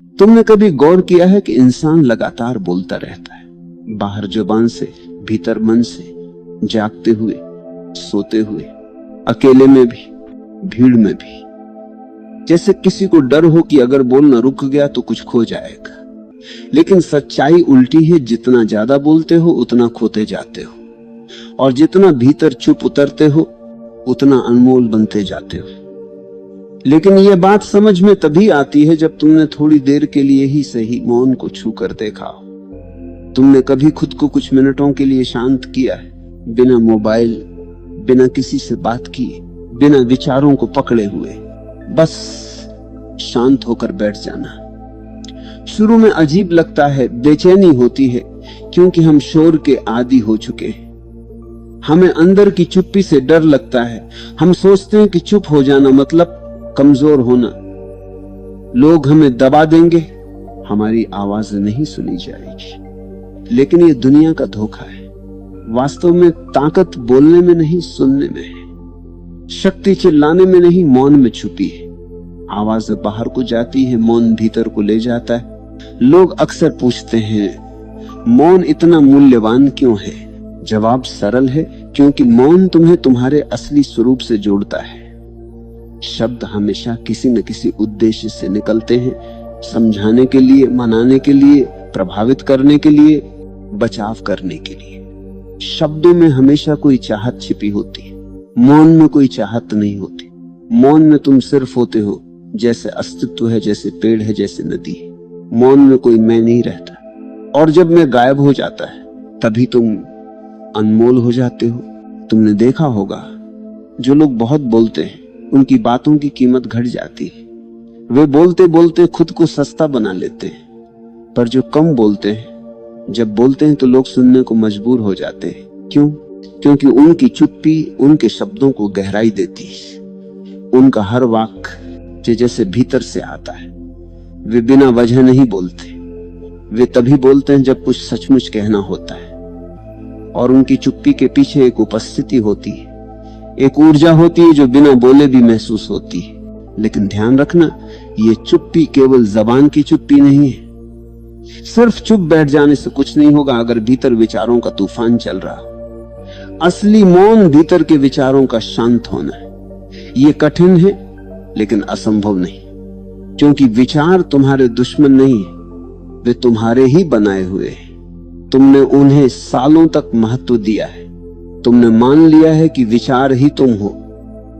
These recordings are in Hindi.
तुमने कभी गौर किया है कि इंसान लगातार बोलता रहता है, बाहर जुबान से, भीतर मन से, जागते हुए, सोते हुए, अकेले में भी, भीड़ में भी। जैसे किसी को डर हो कि अगर बोलना रुक गया तो कुछ खो जाएगा। लेकिन सच्चाई उल्टी है, जितना ज्यादा बोलते हो उतना खोते जाते हो, और जितना भीतर चुप उतरते हो उतना अनमोल बनते जाते हो। लेकिन यह बात समझ में तभी आती है जब तुमने थोड़ी देर के लिए ही सही मौन को छू कर देखा हो। तुमने कभी खुद को कुछ मिनटों के लिए शांत किया है, बिना मोबाइल, बिना किसी से बात किए, बिना विचारों को पकड़े हुए, बस शांत होकर बैठ जाना। शुरू में अजीब लगता है, बेचैनी होती है, क्योंकि हम शोर के आदी हो चुके हैं। हमें अंदर की चुप्पी से डर लगता है। हम सोचते हैं कि चुप हो जाना मतलब कमजोर होना, लोग हमें दबा देंगे, हमारी आवाज नहीं सुनी जाएगी। लेकिन ये दुनिया का धोखा है। वास्तव में ताकत बोलने में नहीं, सुनने में है। शक्ति चिल्लाने में नहीं, मौन में छुपी है। आवाज बाहर को जाती है, मौन भीतर को ले जाता है। लोग अक्सर पूछते हैं, मौन इतना मूल्यवान क्यों है? जवाब सरल है, क्योंकि मौन तुम्हें तुम्हारे असली स्वरूप से जोड़ता है। शब्द हमेशा किसी न किसी उद्देश्य से निकलते हैं, समझाने के लिए, मनाने के लिए, प्रभावित करने के लिए, बचाव करने के लिए। शब्दों में हमेशा कोई चाहत छिपी होती है, मौन में कोई चाहत नहीं होती। मौन में तुम सिर्फ होते हो, जैसे अस्तित्व है, जैसे पेड़ है, जैसे नदी है। मौन में कोई मैं नहीं रहता। और जब मैं गायब हो जाता है तभी तुम अनमोल हो जाते हो। तुमने देखा होगा, जो लोग बहुत बोलते हैं उनकी बातों की कीमत घट जाती है। वे बोलते बोलते खुद को सस्ता बना लेते हैं। पर जो कम बोलते हैं, जब बोलते हैं तो लोग सुनने को मजबूर हो जाते हैं। क्यों? क्योंकि उनकी चुप्पी उनके शब्दों को गहराई देती है। उनका हर वाक्य जैसे भीतर से आता है। वे बिना वजह नहीं बोलते। वे तभी बोलते हैं जब कुछ सचमुच कहना होता है। और उनकी चुप्पी के पीछे एक उपस्थिति होती है, एक ऊर्जा होती है जो बिना बोले भी महसूस होती है। लेकिन ध्यान रखना, ये चुप्पी केवल जबान की चुप्पी नहीं है। सिर्फ चुप बैठ जाने से कुछ नहीं होगा अगर भीतर विचारों का तूफान चल रहा। असली मौन भीतर के विचारों का शांत होना है। ये कठिन है लेकिन असंभव नहीं, क्योंकि विचार तुम्हारे दुश्मन नहीं है, वे तुम्हारे ही बनाए हुए हैं। तुमने उन्हें सालों तक महत्व दिया है। तुमने मान लिया है कि विचार ही तुम हो,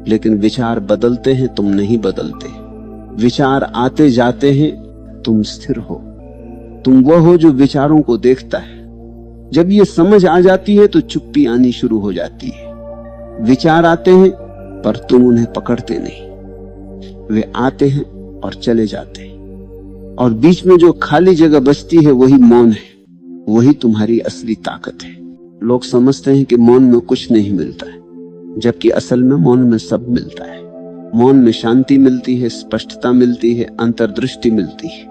लेकिन विचार बदलते हैं, तुम नहीं बदलते। विचार आते जाते हैं, तुम स्थिर हो। तुम वह हो जो विचारों को देखता है। जब ये समझ आ जाती है तो चुप्पी आनी शुरू हो जाती है। विचार आते हैं पर तुम उन्हें पकड़ते नहीं। वे आते हैं और चले जाते हैं, और बीच में जो खाली जगह बचती है वही मौन है। वही तुम्हारी असली ताकत है। लोग समझते हैं कि मौन में कुछ नहीं मिलता है, जबकि असल में मौन में सब मिलता है। मौन में शांति मिलती है, स्पष्टता मिलती है, अंतर्दृष्टि मिलती है।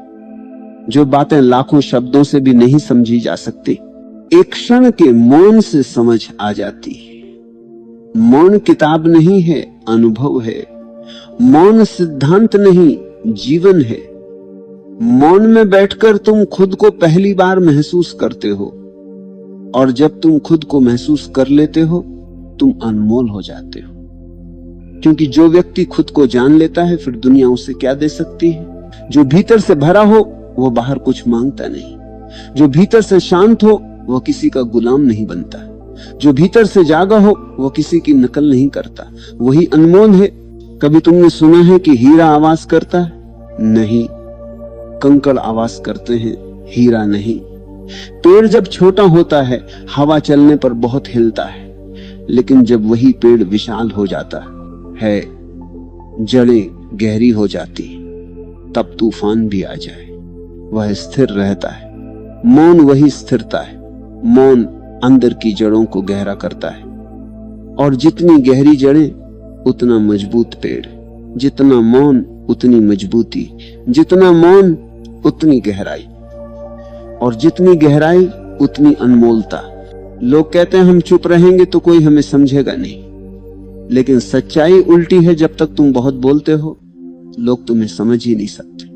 जो बातें लाखों शब्दों से भी नहीं समझी जा सकती, एक क्षण के मौन से समझ आ जाती है। मौन किताब नहीं है, अनुभव है। मौन सिद्धांत नहीं, जीवन है। मौन में बैठकर तुम खुद को पहली बार महसूस करते हो, और जब तुम खुद को महसूस कर लेते हो तुम अनमोल हो जाते हो। क्योंकि जो व्यक्ति खुद को जान लेता है, फिर दुनिया उसे क्या दे सकती है। जो भीतर से भरा हो वो बाहर कुछ मांगता नहीं। जो भीतर से शांत हो वो किसी का गुलाम नहीं बनता। जो भीतर से जागा हो वो किसी की नकल नहीं करता। वही अनमोल है। कभी तुमने सुना है कि हीरा आवाज करता है? नहीं, कंकड़ आवाज करते हैं, हीरा नहीं। पेड़ जब छोटा होता है हवा चलने पर बहुत हिलता है, लेकिन जब वही पेड़ विशाल हो जाता है, जड़ें गहरी हो जाती, तब तूफान भी आ जाए, वह स्थिर रहता है। मौन वही स्थिरता है। मौन अंदर की जड़ों को गहरा करता है, और जितनी गहरी जड़ें उतना मजबूत पेड़। जितना मौन उतनी मजबूती, जितना मौन उतनी गहराई, और जितनी गहराई उतनी अनमोलता। लोग कहते हैं हम चुप रहेंगे तो कोई हमें समझेगा नहीं, लेकिन सच्चाई उल्टी है। जब तक तुम बहुत बोलते हो लोग तुम्हें समझ ही नहीं सकते।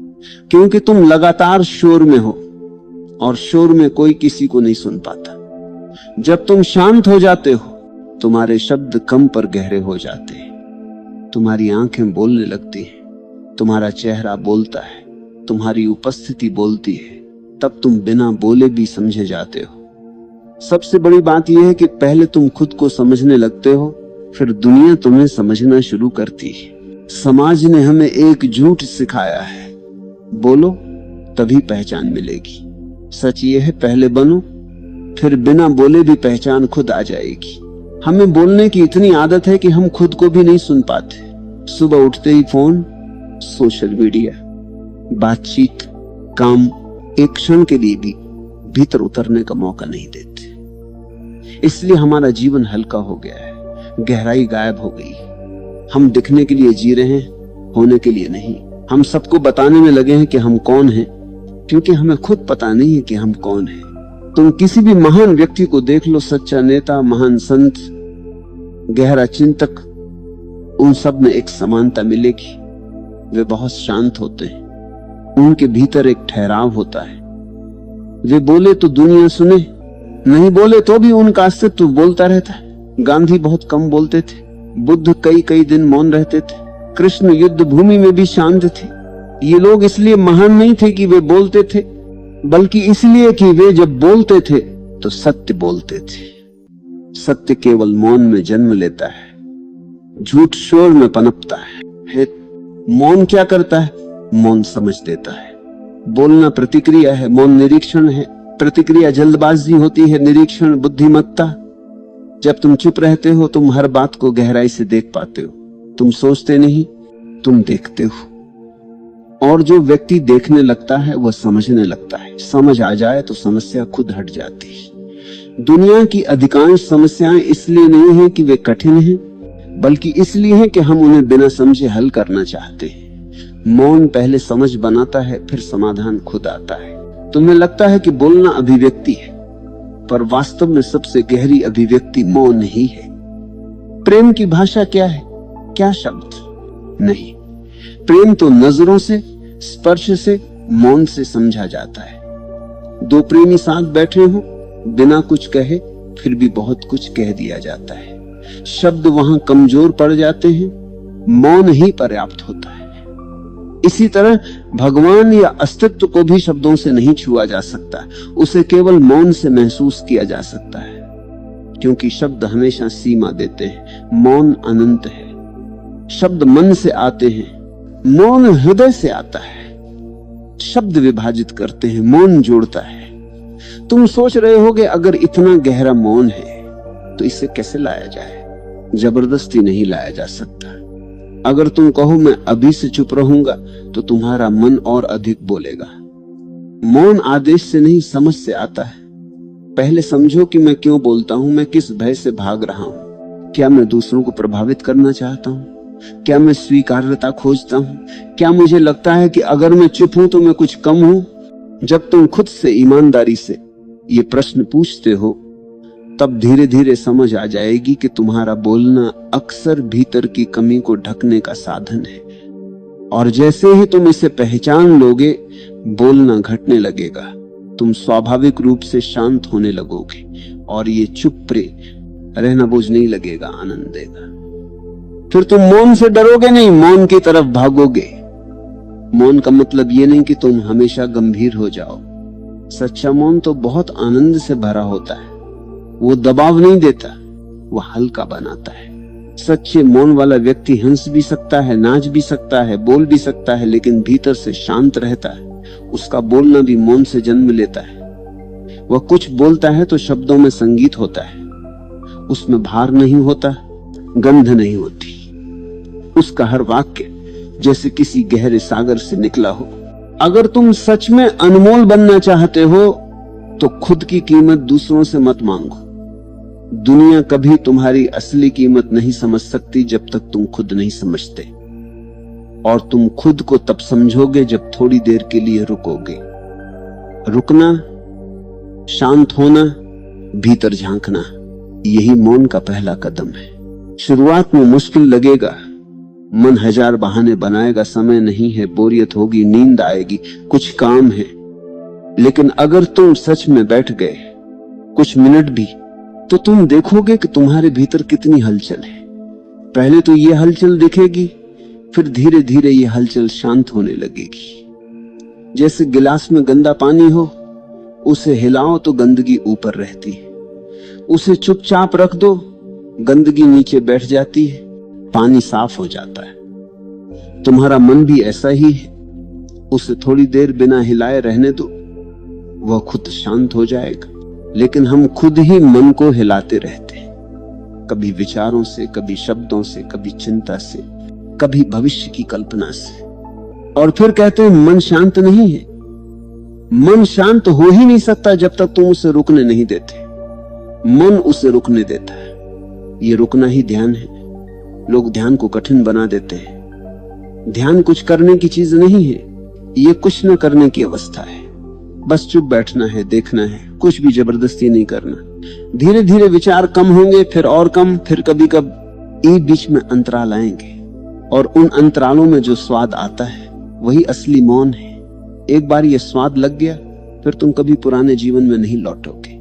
क्योंकि तुम लगातार शोर में हो और शोर में कोई किसी को नहीं सुन पाता। जब तुम शांत हो जाते हो, तुम्हारे शब्द कम पर गहरे हो जाते हैं, तुम्हारी आंखें बोलने लगती हैं, तुम्हारा चेहरा बोलता है, तुम्हारी उपस्थिति बोलती है, तब तुम बिना बोले भी समझे जाते हो। सबसे बड़ी बात यह है कि पहले तुम खुद को समझने लगते हो, फिर दुनिया तुम्हें समझना शुरू करती है। समाज ने हमें एक झूठ सिखाया है, बोलो तभी पहचान मिलेगी। सच ये है, पहले बनो, फिर बिना बोले भी पहचान खुद आ जाएगी। हमें बोलने की इतनी आदत है कि हम खुद को भी नहीं सुन पाते। सुबह उठते ही फोन, सोशल मीडिया, बातचीत, काम, एक क्षण के लिए भी भीतर उतरने का मौका नहीं देते। इसलिए हमारा जीवन हल्का हो गया है, गहराई गायब हो गई। हम दिखने के लिए जी रहे हैं, होने के लिए नहीं। हम सबको बताने में लगे हैं कि हम कौन हैं, क्योंकि हमें खुद पता नहीं है कि हम कौन हैं। तुम किसी भी महान व्यक्ति को देख लो, सच्चा नेता, महान संत, गहरा चिंतक, उन सब में एक समानता मिलेगी। वे बहुत शांत होते हैं, उनके भीतर एक ठहराव होता है। वे बोले तो दुनिया सुने, नहीं बोले तो भी उनका अस्तित्व बोलता रहता है। गांधी बहुत कम बोलते थे, बुद्ध कई कई दिन मौन रहते थे, कृष्ण युद्ध भूमि में भी शांत थे। ये लोग इसलिए महान नहीं थे कि वे बोलते थे, बल्कि इसलिए कि वे जब बोलते थे तो सत्य बोलते थे। सत्य केवल मौन में जन्म लेता है, झूठ शोर में पनपता है। मौन क्या करता है? मौन समझ देता है। बोलना प्रतिक्रिया है, मौन निरीक्षण है। प्रतिक्रिया जल्दबाजी होती है, निरीक्षण बुद्धिमत्ता। जब तुम चुप रहते हो, तुम हर बात को गहराई से देख पाते हो। तुम सोचते नहीं, तुम देखते हो। और जो व्यक्ति देखने लगता है वह समझने लगता है। समझ आ जाए तो समस्या खुद हट जाती है। दुनिया की अधिकांश समस्याएं इसलिए नहीं है कि वे कठिन हैं, बल्कि इसलिए है कि हम उन्हें बिना समझे हल करना चाहते हैं। मौन पहले समझ बनाता है, फिर समाधान खुद आता है। तुम्हें लगता है कि बोलना अभिव्यक्ति है, पर वास्तव में सबसे गहरी अभिव्यक्ति मौन ही है। प्रेम की भाषा क्या है? क्या शब्द? नहीं, प्रेम तो नजरों से, स्पर्श से, मौन से समझा जाता है। दो प्रेमी साथ बैठे हो, बिना कुछ कहे फिर भी बहुत कुछ कह दिया जाता है। शब्द वहां कमजोर पड़ जाते हैं, मौन ही पर्याप्त होता है। इसी तरह भगवान या अस्तित्व को भी शब्दों से नहीं छुआ जा सकता, उसे केवल मौन से महसूस किया जा सकता है, क्योंकि शब्द हमेशा सीमा देते हैं, मौन अनंत है। शब्द मन से आते हैं, मौन हृदय से आता है। शब्द विभाजित करते हैं, मौन जोड़ता है। तुम सोच रहे होगे अगर इतना गहरा मौन है तो इसे कैसे लाया जाए? जबरदस्ती नहीं लाया जा सकता। अगर तुम कहो मैं अभी से चुप रहूंगा तो तुम्हारा मन और अधिक बोलेगा। मौन आदेश से नहीं, समझ से आता है। पहले समझो कि मैं क्यों बोलता हूं, मैं किस भय से भाग रहा हूं। क्या मैं दूसरों को प्रभावित करना चाहता हूं? क्या मैं स्वीकार्यता खोजता हूं? क्या मुझे लगता है कि अगर मैं चुप हूं तो मैं कुछ कम हूं? जब तुम खुद से ईमानदारी से ये प्रश्न पूछते हो, तब धीरे धीरे समझ आ जाएगी कि तुम्हारा बोलना अक्सर भीतर की कमी को ढकने का साधन है। और जैसे ही तुम इसे पहचान लोगे, बोलना घटने लगेगा। तुम स्वाभाविक रूप से शांत होने लगोगे और ये चुप रहना बोझ नहीं लगेगा, आनंद देगा। फिर तुम मौन से डरोगे नहीं, मौन की तरफ भागोगे। मौन का मतलब ये नहीं कि तुम हमेशा गंभीर हो जाओ। सच्चा मौन तो बहुत आनंद से भरा होता है। वो दबाव नहीं देता, वो हल्का बनाता है। सच्चे मौन वाला व्यक्ति हंस भी सकता है, नाच भी सकता है, बोल भी सकता है, लेकिन भीतर से शांत रहता है। उसका बोलना भी मौन से जन्म लेता है। वह कुछ बोलता है तो शब्दों में संगीत होता है, उसमें भार नहीं होता, गंध नहीं होती। उसका हर वाक्य जैसे किसी गहरे सागर से निकला हो। अगर तुम सच में अनमोल बनना चाहते हो तो खुद की कीमत दूसरों से मत मांगो। दुनिया कभी तुम्हारी असली कीमत नहीं समझ सकती जब तक तुम खुद नहीं समझते। और तुम खुद को तब समझोगे जब थोड़ी देर के लिए रुकोगे। रुकना, शांत होना, भीतर झांकना, यही मौन का पहला कदम है। शुरुआत में मुश्किल लगेगा, मन हजार बहाने बनाएगा, समय नहीं है, बोरियत होगी, नींद आएगी, कुछ काम है। लेकिन अगर तुम सच में बैठ गए कुछ मिनट भी, तो तुम देखोगे कि तुम्हारे भीतर कितनी हलचल है। पहले तो ये हलचल दिखेगी, फिर धीरे धीरे ये हलचल शांत होने लगेगी। जैसे गिलास में गंदा पानी हो, उसे हिलाओ तो गंदगी ऊपर रहती है, उसे चुपचाप रख दो, गंदगी नीचे बैठ जाती है, पानी साफ हो जाता है। तुम्हारा मन भी ऐसा ही है, उसे थोड़ी देर बिना हिलाए रहने दो, वह खुद शांत हो जाएगा। लेकिन हम खुद ही मन को हिलाते रहते हैं, कभी विचारों से, कभी शब्दों से, कभी चिंता से, कभी भविष्य की कल्पना से, और फिर कहते हैं मन शांत नहीं है। मन शांत हो ही नहीं सकता जब तक तुम उसे रुकने नहीं देते। मन उसे रुकने देता है, ये रुकना ही ध्यान है। लोग ध्यान को कठिन बना देते हैं। ध्यान कुछ करने की चीज नहीं है, ये कुछ न करने की अवस्था है। बस चुप बैठना है, देखना है, कुछ भी जबरदस्ती नहीं करना। धीरे धीरे विचार कम होंगे, फिर और कम, फिर कभी कभी एक बीच में अंतराल आएंगे, और उन अंतरालों में जो स्वाद आता है वही असली मौन है। एक बार ये स्वाद लग गया, फिर तुम कभी पुराने जीवन में नहीं लौटोगे।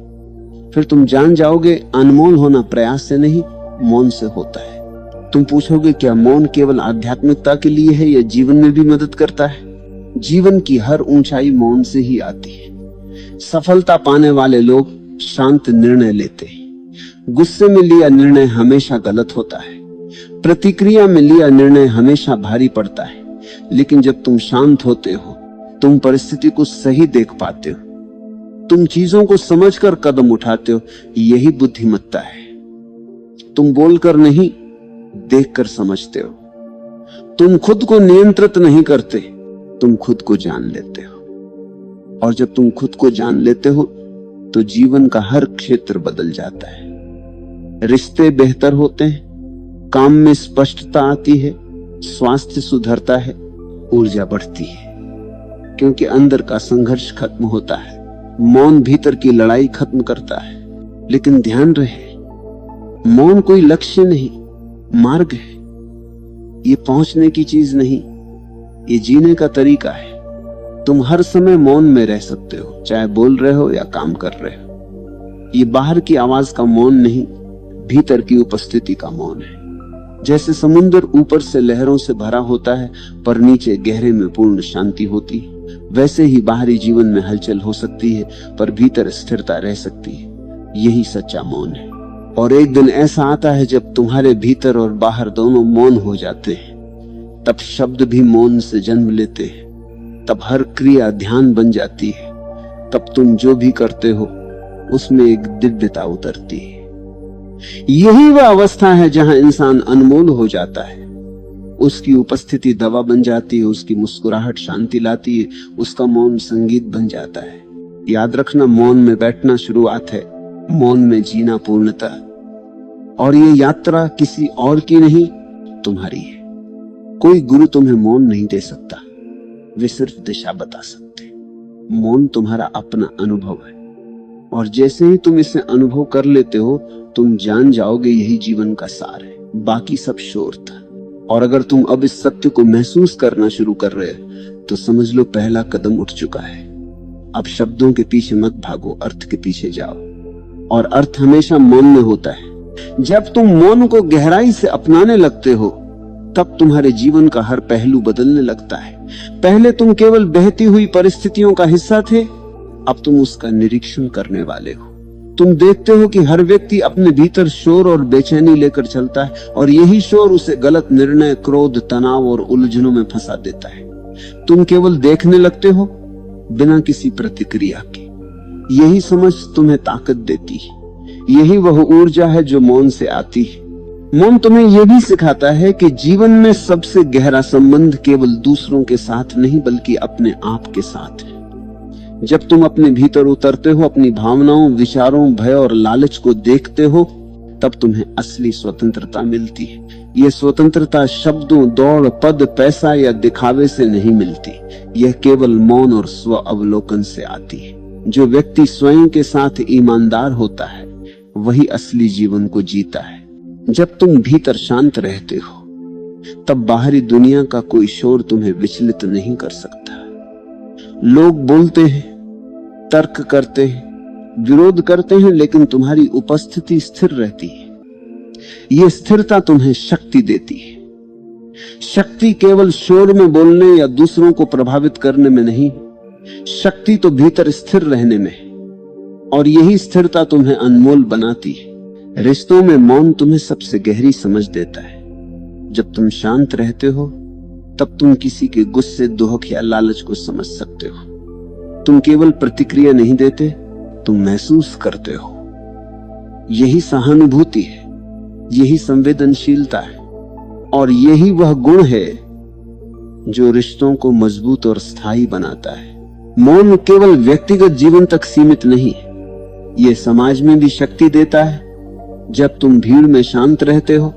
फिर तुम जान जाओगे अनमोल होना प्रयास से नहीं, मौन से होता है। तुम पूछोगे क्या मौन केवल आध्यात्मिकता के लिए है या जीवन में भी मदद करता है? जीवन की हर ऊंचाई मौन से ही आती है। सफलता पाने वाले लोग शांत निर्णय लेते हैं। गुस्से में लिया निर्णय हमेशा गलत होता है, प्रतिक्रिया में लिया निर्णय हमेशा भारी पड़ता है। लेकिन जब तुम शांत होते हो, तुम परिस्थिति को सही देख पाते हो, तुम चीजों को समझकर कदम उठाते हो। यही बुद्धिमत्ता है। तुम बोलकर नहीं, देखकर समझते हो। तुम खुद को नियंत्रित नहीं करते, तुम खुद को जान लेते हो। और जब तुम खुद को जान लेते हो तो जीवन का हर क्षेत्र बदल जाता है। रिश्ते बेहतर होते हैं, काम में स्पष्टता आती है, स्वास्थ्य सुधरता है, ऊर्जा बढ़ती है, क्योंकि अंदर का संघर्ष खत्म होता है। मौन भीतर की लड़ाई खत्म करता है। लेकिन ध्यान रहे, मौन कोई लक्ष्य नहीं, मार्ग है। ये पहुंचने की चीज नहीं, ये जीने का तरीका है। तुम हर समय मौन में रह सकते हो, चाहे बोल रहे हो या काम कर रहे हो। ये बाहर की आवाज का मौन नहीं, भीतर की उपस्थिति का मौन है। जैसे समुद्र ऊपर से लहरों से भरा होता है पर नीचे गहरे में पूर्ण शांति होती है, वैसे ही बाहरी जीवन में हलचल हो सकती है पर भीतर स्थिरता रह सकती है। यही सच्चा मौन है। और एक दिन ऐसा आता है जब तुम्हारे भीतर और बाहर दोनों मौन हो जाते हैं। तब शब्द भी मौन से जन्म लेते हैं, तब हर क्रिया ध्यान बन जाती है, तब तुम जो भी करते हो उसमें एक दिव्यता उतरती है। यही वह अवस्था है जहां इंसान अनमोल हो जाता है। उसकी उपस्थिति दवा बन जाती है, उसकी मुस्कुराहट शांति लाती है, उसका मौन संगीत बन जाता है। याद रखना, मौन में बैठना शुरुआत है, मौन में जीना पूर्णता। और ये यात्रा किसी और की नहीं, तुम्हारी है। कोई गुरु तुम्हें मौन नहीं दे सकता, वे सिर्फ दिशा बता सकते। मौन तुम्हारा अपना अनुभव है, और जैसे ही तुम इसे अनुभव कर लेते हो तुम जान जाओगे यही जीवन का सार है, बाकी सब शोर था। और अगर तुम अब इस सत्य को महसूस करना शुरू कर रहे हो तो समझ लो पहला कदम उठ चुका है। अब शब्दों के पीछे मत भागो, अर्थ के पीछे जाओ। और अर्थ हमेशा मौन में होता है। जब तुम मौन को गहराई से अपनाने लगते हो तब तुम्हारे जीवन का हर पहलू बदलने लगता है। पहले तुम केवल बहती हुई परिस्थितियों का हिस्सा थे, अब तुम उसका निरीक्षण करने वाले हो। तुम देखते हो कि हर व्यक्ति अपने भीतर शोर और बेचैनी लेकर चलता है, और यही शोर उसे गलत निर्णय, क्रोध, तनाव और उलझनों में फंसा देता है। तुम केवल देखने लगते हो बिना किसी प्रतिक्रिया के। यही समझ तुम्हें ताकत देती है। यही वह ऊर्जा है जो मौन से आती है। मौन तुम्हें यह भी सिखाता है कि जीवन में सबसे गहरा संबंध केवल दूसरों के साथ नहीं बल्कि अपने आप के साथ है। जब तुम अपने भीतर उतरते हो, अपनी भावनाओं, विचारों, भय और लालच को देखते हो, तब तुम्हें असली स्वतंत्रता मिलती है। यह स्वतंत्रता शब्दों, दौड़, पद, पैसा या दिखावे से नहीं मिलती। यह केवल मौन और स्व अवलोकन से आती है। जो व्यक्ति स्वयं के साथ ईमानदार होता है वही असली जीवन को जीता है। जब तुम भीतर शांत रहते हो तब बाहरी दुनिया का कोई शोर तुम्हें विचलित नहीं कर सकता। लोग बोलते हैं, तर्क करते हैं, विरोध करते हैं, लेकिन तुम्हारी उपस्थिति स्थिर रहती है। यह स्थिरता तुम्हें शक्ति देती है। शक्ति केवल शोर में बोलने या दूसरों को प्रभावित करने में नहीं, शक्ति तो भीतर स्थिर रहने में है, और यही स्थिरता तुम्हें अनमोल बनाती है। रिश्तों में मौन तुम्हें सबसे गहरी समझ देता है। जब तुम शांत रहते हो तब तुम किसी के गुस्से, दुहक या लालच को समझ सकते हो। तुम केवल प्रतिक्रिया नहीं देते, तुम महसूस करते हो। यही सहानुभूति है, यही संवेदनशीलता है, और यही वह गुण है जो रिश्तों को मजबूत और स्थायी बनाता है। मौन केवल व्यक्तिगत जीवन तक सीमित नहीं है, यह समाज में भी शक्ति देता है। जब तुम भीड़ में शांत रहते हो,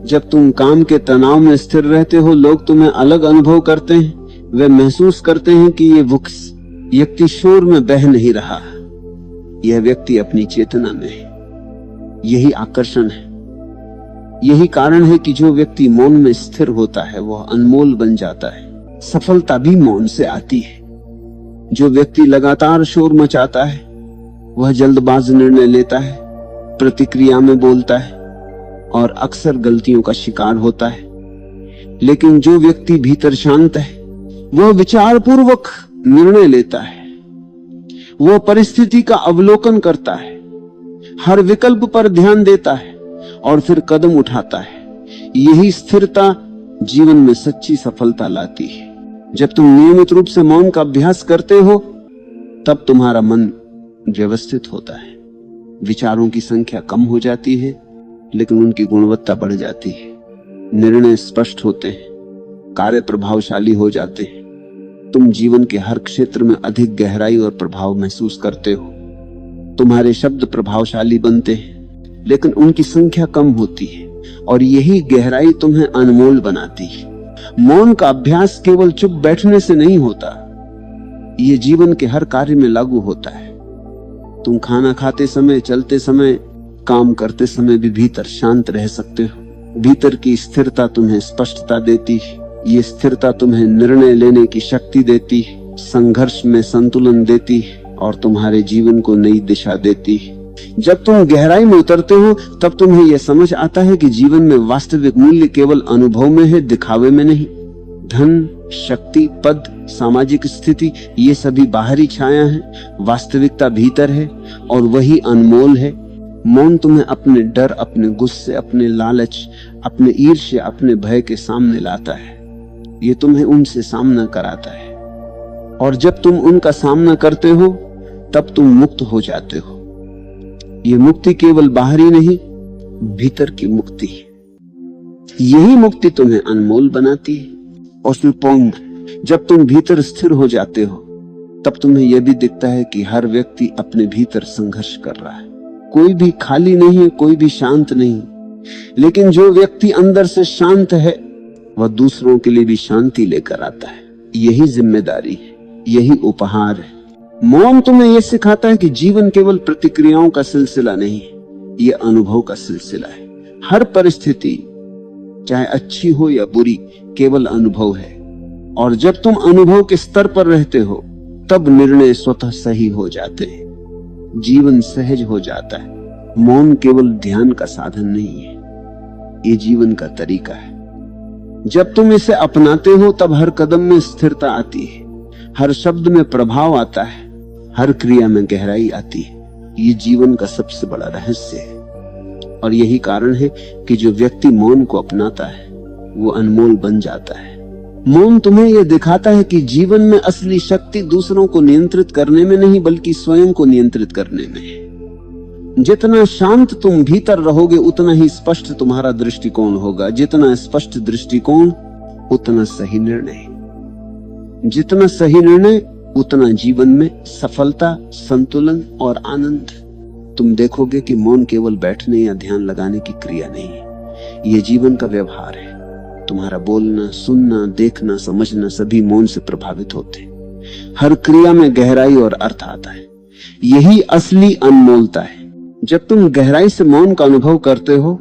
जब तुम काम के तनाव में स्थिर रहते हो, लोग तुम्हें अलग अनुभव करते हैं। वे महसूस करते हैं कि ये व्यक्ति शोर में बह नहीं रहा, यह व्यक्ति अपनी चेतना में है। यही आकर्षण है, यही कारण है कि जो व्यक्ति मौन में स्थिर होता है वह अनमोल बन जाता है। सफलता भी मौन से आती है। जो व्यक्ति लगातार शोर मचाता है वह जल्दबाज निर्णय लेता है, प्रतिक्रिया में बोलता है और अक्सर गलतियों का शिकार होता है। लेकिन जो व्यक्ति भीतर शांत है वह विचारपूर्वक निर्णय लेता है, वह परिस्थिति का अवलोकन करता है, हर विकल्प पर ध्यान देता है और फिर कदम उठाता है। यही स्थिरता जीवन में सच्ची सफलता लाती है। जब तुम नियमित रूप से मौन का अभ्यास करते हो तब तुम्हारा मन व्यवस्थित होता है। विचारों की संख्या कम हो जाती है, लेकिन उनकी गुणवत्ता बढ़ जाती है। निर्णय स्पष्ट होते हैं, कार्य प्रभावशाली हो जाते हैं। तुम जीवन के हर क्षेत्र में अधिक गहराई और प्रभाव महसूस करते हो। तुम्हारे शब्द प्रभावशाली बनते हैं, लेकिन उनकी संख्या कम होती है, और यही गहराई तुम्हें अनमोल बनाती है। मौन का अभ्यास केवल चुप बैठने से नहीं होता, यह जीवन के हर कार्य में लागू होता है। तुम खाना खाते समय, चलते समय, काम करते समय भी भीतर शांत रह सकते हो। भीतर की स्थिरता तुम्हें स्पष्टता देती है। ये स्थिरता तुम्हें निर्णय लेने की शक्ति देती है, संघर्ष में संतुलन देती है और तुम्हारे जीवन को नई दिशा देती है। जब तुम गहराई में उतरते हो तब तुम्हें यह समझ आता है कि जीवन में वास्तविक मूल्य केवल अनुभव में है, दिखावे में नहीं। धन, शक्ति, पद, सामाजिक स्थिति, ये सभी बाहरी छाया है, वास्तविकता भीतर है और वही अनमोल है। मौन तुम्हें अपने डर, अपने गुस्से, अपने लालच, अपने ईर्ष्या, अपने भय के सामने लाता है। ये तुम्हें उनसे सामना कराता है, और जब तुम उनका सामना करते हो तब तुम मुक्त हो जाते हो। ये मुक्ति केवल बाहरी नहीं, भीतर की मुक्ति है। यही मुक्ति तुम्हें अनमोल बनाती है। और फिर पौंग, जब तुम भीतर स्थिर हो जाते हो तब तुम्हें यह भी दिखता है कि हर व्यक्ति अपने भीतर संघर्ष कर रहा है। कोई भी खाली नहीं है, कोई भी शांत नहीं, लेकिन जो व्यक्ति अंदर से शांत है वह दूसरों के लिए भी शांति लेकर आता है। यही जिम्मेदारी है, यही उपहार है। मौन तुम्हें यह सिखाता है कि जीवन केवल प्रतिक्रियाओं का सिलसिला नहीं, यह अनुभव का सिलसिला है। हर परिस्थिति, चाहे अच्छी हो या बुरी, केवल अनुभव है, और जब तुम अनुभव के स्तर पर रहते हो तब निर्णय स्वतः सही हो जाते हैं, जीवन सहज हो जाता है। मौन केवल ध्यान का साधन नहीं है, ये जीवन का तरीका है। जब तुम इसे अपनाते हो तब हर कदम में स्थिरता आती है, हर शब्द में प्रभाव आता है, हर क्रिया में गहराई आती है। ये जीवन का सबसे बड़ा रहस्य है, और यही कारण है कि जो व्यक्ति मौन को अपनाता है वो अनमोल बन जाता है। मौन तुम्हें यह दिखाता है कि जीवन में असली शक्ति दूसरों को नियंत्रित करने में नहीं, बल्कि स्वयं को नियंत्रित करने में है। जितना शांत तुम भीतर रहोगे उतना ही स्पष्ट तुम्हारा दृष्टिकोण होगा। जितना स्पष्ट दृष्टिकोण उतना सही निर्णय, जितना सही निर्णय उतना जीवन में सफलता, संतुलन और आनंद। तुम देखोगे कि मौन केवल बैठने या ध्यान लगाने की क्रिया नहीं है, यह जीवन का व्यवहार है। तुम्हारा बोलना, सुनना, देखना, समझना सभी मौन से प्रभावित होते हैं। हर क्रिया में गहराई और अर्थ आता है। यही असली अनमोलता है। जब तुम गहराई से मौन का अनुभव करते हो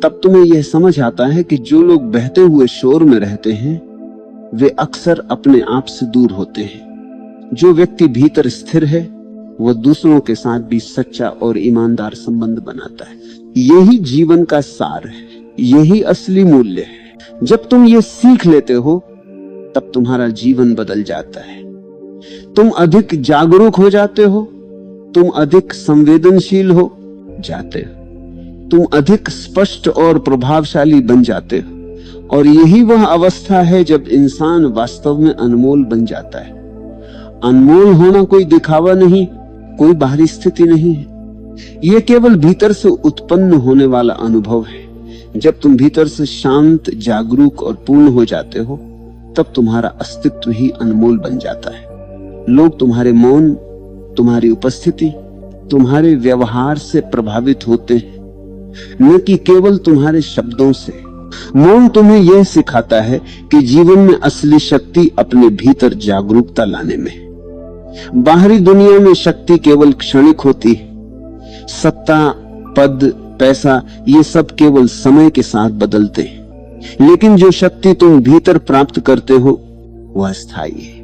तब तुम्हें यह समझ आता है कि जो लोग बहते हुए शोर में रहते हैं वे अक्सर अपने आप से दूर होते हैं। जो व्यक्ति भीतर स्थिर है वह दूसरों के साथ भी सच्चा और ईमानदार संबंध बनाता है। यही जीवन का सार है, यही असली मूल्य है। जब तुम ये सीख लेते हो तब तुम्हारा जीवन बदल जाता है। तुम अधिक जागरूक हो जाते हो, तुम अधिक संवेदनशील हो जाते हो, तुम अधिक स्पष्ट और प्रभावशाली बन जाते हो। और यही वह अवस्था है जब इंसान वास्तव में अनमोल बन जाता है। अनमोल होना कोई दिखावा नहीं, कोई बाहरी स्थिति नहीं है। यह केवल भीतर से उत्पन्न होने वाला अनुभव है। जब तुम भीतर से शांत, जागरूक और पूर्ण हो जाते हो तब तुम्हारा अस्तित्व ही अनमोल बन जाता है। लोग तुम्हारे मौन, तुम्हारी उपस्थिति, तुम्हारे व्यवहार से प्रभावित होते हैं, न कि केवल तुम्हारे शब्दों से। मौन तुम्हें यह सिखाता है कि जीवन में असली शक्ति अपने भीतर जागरूकता लाने में। बाहरी दुनिया में शक्ति केवल क्षणिक होती है। सत्ता, पद, पैसा ये सब केवल समय के साथ बदलते हैं, लेकिन जो शक्ति तुम भीतर प्राप्त करते हो वह स्थायी है।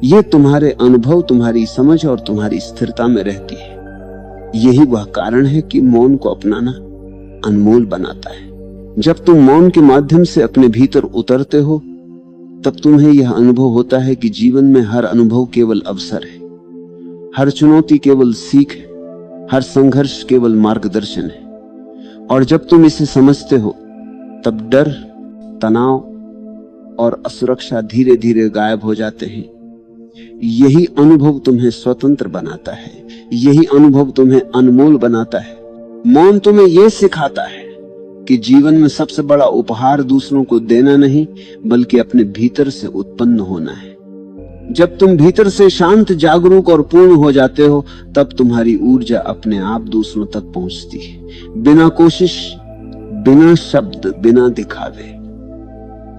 ये तुम्हारे अनुभव, तुम्हारी समझ और तुम्हारी स्थिरता में रहती है। यही वह कारण है कि मौन को अपनाना अनमोल बनाता है। जब तुम मौन के माध्यम से अपने भीतर उतरते हो तब तुम्हें यह अनुभव होता है कि जीवन में हर अनुभव केवल अवसर है, हर चुनौती केवल सीख है, हर संघर्ष केवल मार्गदर्शन है। और जब तुम इसे समझते हो तब डर, तनाव और असुरक्षा धीरे धीरे गायब हो जाते हैं। यही अनुभव तुम्हें स्वतंत्र बनाता है, यही अनुभव तुम्हें अनमोल बनाता है। मौन तुम्हें यह सिखाता है कि जीवन में सबसे बड़ा उपहार दूसरों को देना नहीं बल्कि अपने भीतर से उत्पन्न होना है। जब तुम भीतर से शांत, जागरूक और पूर्ण हो जाते हो तब तुम्हारी ऊर्जा अपने आप दूसरों तक पहुंचती है, बिना कोशिश, बिना शब्द, बिना दिखावे।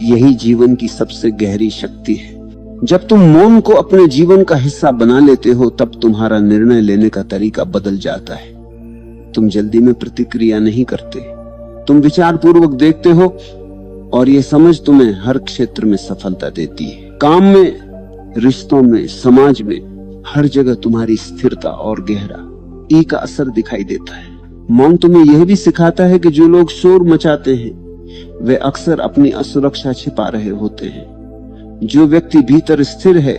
यही जीवन की सबसे गहरी शक्ति है। जब तुम मौन को अपने जीवन का हिस्सा बना लेते हो तब तुम्हारा निर्णय लेने का तरीका बदल जाता है। तुम जल्दी में प्रतिक्रिया नहीं करते, तुम विचार पूर्वक देखते हो और यह समझ तुम्हें हर क्षेत्र में सफलता देती है। काम में, रिश्तों में, समाज में, हर जगह तुम्हारी स्थिरता और गहरा ई का असर दिखाई देता है। मौन तुम्हें यह भी सिखाता है कि जो लोग शोर मचाते हैं वे अक्सर अपनी असुरक्षा छिपा रहे होते हैं। जो व्यक्ति भीतर स्थिर है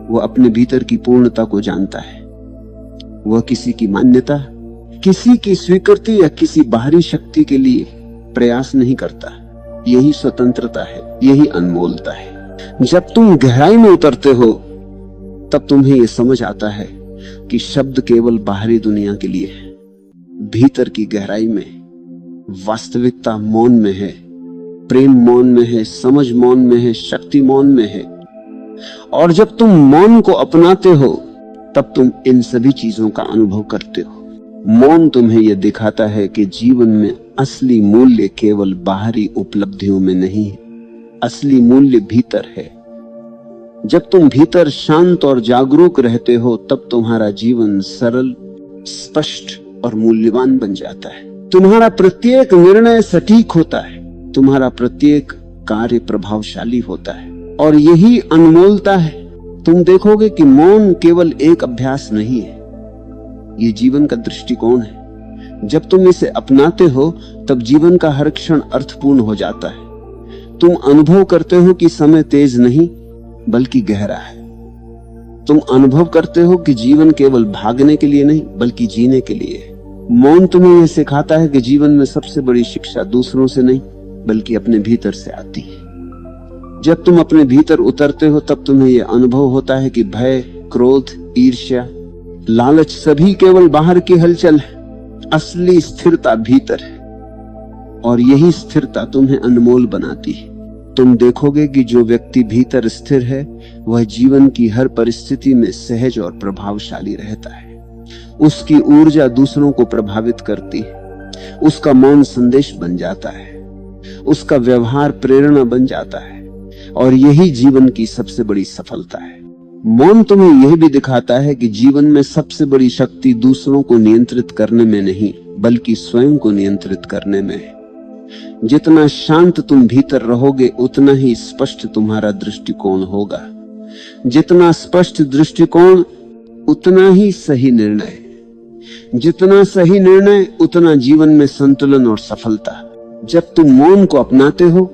वह अपने भीतर की पूर्णता को जानता है। वह किसी की मान्यता, किसी की स्वीकृति या किसी बाहरी शक्ति के लिए प्रयास नहीं करता। यही स्वतंत्रता है, यही अनमोलता है। जब तुम गहराई में उतरते हो तब तुम्हें यह समझ आता है कि शब्द केवल बाहरी दुनिया के लिए है। भीतर की गहराई में वास्तविकता मौन में है, प्रेम मौन में है, समझ मौन में है, शक्ति मौन में है। और जब तुम मौन को अपनाते हो तब तुम इन सभी चीजों का अनुभव करते हो। मौन तुम्हें यह दिखाता है कि जीवन में असली मूल्य केवल बाहरी उपलब्धियों में नहीं है, असली मूल्य भीतर है। जब तुम भीतर शांत और जागरूक रहते हो तब तुम्हारा जीवन सरल, स्पष्ट और मूल्यवान बन जाता है। तुम्हारा प्रत्येक निर्णय सटीक होता है, तुम्हारा प्रत्येक कार्य प्रभावशाली होता है। और यही अनमोलता है। तुम देखोगे कि मौन केवल एक अभ्यास नहीं है, ये जीवन का दृष्टिकोण है। जब तुम इसे अपनाते हो तब जीवन का हर क्षण अर्थपूर्ण हो जाता है। तुम अनुभव करते हो कि समय तेज नहीं बल्कि गहरा है। तुम अनुभव करते हो कि जीवन केवल भागने के लिए नहीं बल्कि जीने के लिए है। मौन तुम्हें यह सिखाता है कि जीवन में सबसे बड़ी शिक्षा दूसरों से नहीं बल्कि अपने भीतर से आती है। जब तुम अपने भीतर उतरते हो तब तुम्हें यह अनुभव होता है कि भय, क्रोध, ईर्ष्या, लालच सभी केवल बाहर की हलचल है। असली स्थिरता भीतर है और यही स्थिरता तुम्हें अनमोल बनाती है। तुम देखोगे कि जो व्यक्ति भीतर स्थिर है वह जीवन की हर परिस्थिति में सहज और प्रभावशाली रहता है। उसकी ऊर्जा दूसरों को प्रभावित करती है, उसका मौन संदेश बन जाता है, उसका व्यवहार प्रेरणा बन जाता है। और यही जीवन की सबसे बड़ी सफलता है। मौन तुम्हें यह भी दिखाता है कि जीवन में सबसे बड़ी शक्ति दूसरों को नियंत्रित करने में नहीं बल्कि स्वयं को नियंत्रित करने में है। जितना शांत तुम भीतर रहोगे उतना ही स्पष्ट तुम्हारा दृष्टिकोण होगा। जितना स्पष्ट दृष्टिकोण उतना ही सही निर्णय। जितना सही निर्णय उतना जीवन में संतुलन और सफलता। जब तुम मौन को अपनाते हो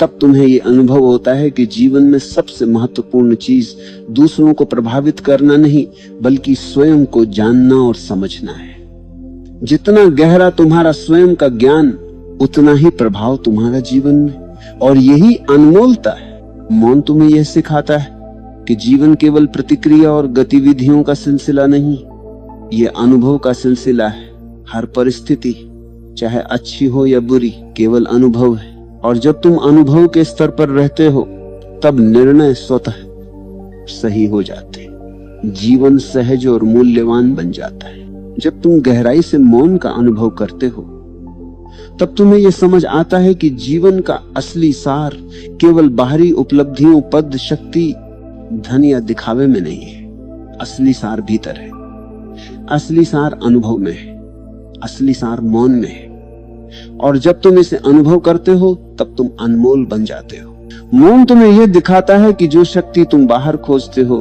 तब तुम्हें यह अनुभव होता है कि जीवन में सबसे महत्वपूर्ण चीज दूसरों को प्रभावित करना नहीं बल्कि स्वयं को जानना और समझना है। जितना गहरा तुम्हारा स्वयं का ज्ञान उतना ही प्रभाव तुम्हारा जीवन में। और यही अनमोलता है। मौन तुम्हें यह सिखाता है कि जीवन केवल प्रतिक्रिया और गतिविधियों का सिलसिला नहीं, यह अनुभव का सिलसिला है। हर परिस्थिति चाहे अच्छी हो या बुरी केवल अनुभव है। और जब तुम अनुभव के स्तर पर रहते हो तब निर्णय स्वतः सही हो जाते। जीवन सहज और मूल्यवान बन जाता है। जब तुम गहराई से मौन का अनुभव करते हो तब तुम्हें यह समझ आता है कि जीवन का असली सार केवल बाहरी उपलब्धियों, पद, शक्ति, धन या दिखावे में नहीं है। असली सार भीतर है। असली सार अनुभव में है। असली सार मौन में है। और जब तुम इसे अनुभव करते हो तब तुम अनमोल बन जाते हो। मौन तुम्हें यह दिखाता है कि जो शक्ति तुम बाहर खोजते हो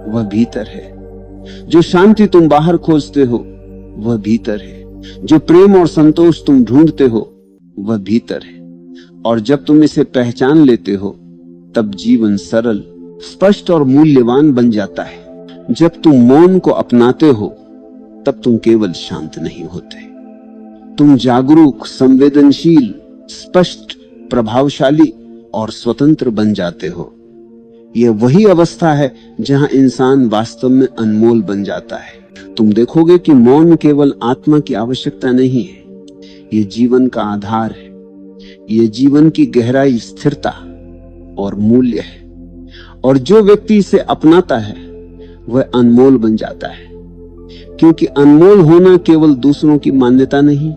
वह भीतर है। जो शांति तुम बाहर खोजते हो वह भीतर है। जो प्रेम और संतोष तुम ढूंढते हो वह भीतर है। और जब तुम इसे पहचान लेते हो तब जीवन सरल, स्पष्ट और मूल्यवान बन जाता है। जब तुम मौन को अपनाते हो तब तुम केवल शांत नहीं होते, तुम जागरूक, संवेदनशील, स्पष्ट, प्रभावशाली और स्वतंत्र बन जाते हो। यह वही अवस्था है जहां इंसान वास्तव में अनमोल बन जाता है। तुम देखोगे कि मौन केवल आत्मा की आवश्यकता नहीं है, यह जीवन का आधार है। यह जीवन की गहराई, स्थिरता और मूल्य है। और जो व्यक्ति इसे अपनाता है वह अनमोल बन जाता है। क्योंकि अनमोल होना केवल दूसरों की मान्यता नहीं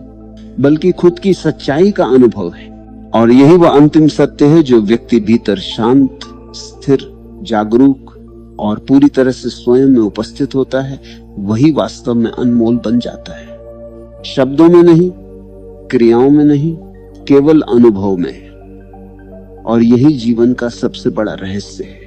बल्कि खुद की सच्चाई का अनुभव है। और यही वह अंतिम सत्य है जो व्यक्ति भीतर शांत, स्थिर, जागरूक और पूरी तरह से स्वयं में उपस्थित होता है, वही वास्तव में अनमोल बन जाता है। शब्दों में नहीं, क्रियाओं में नहीं, केवल अनुभव में। और यही जीवन का सबसे बड़ा रहस्य है।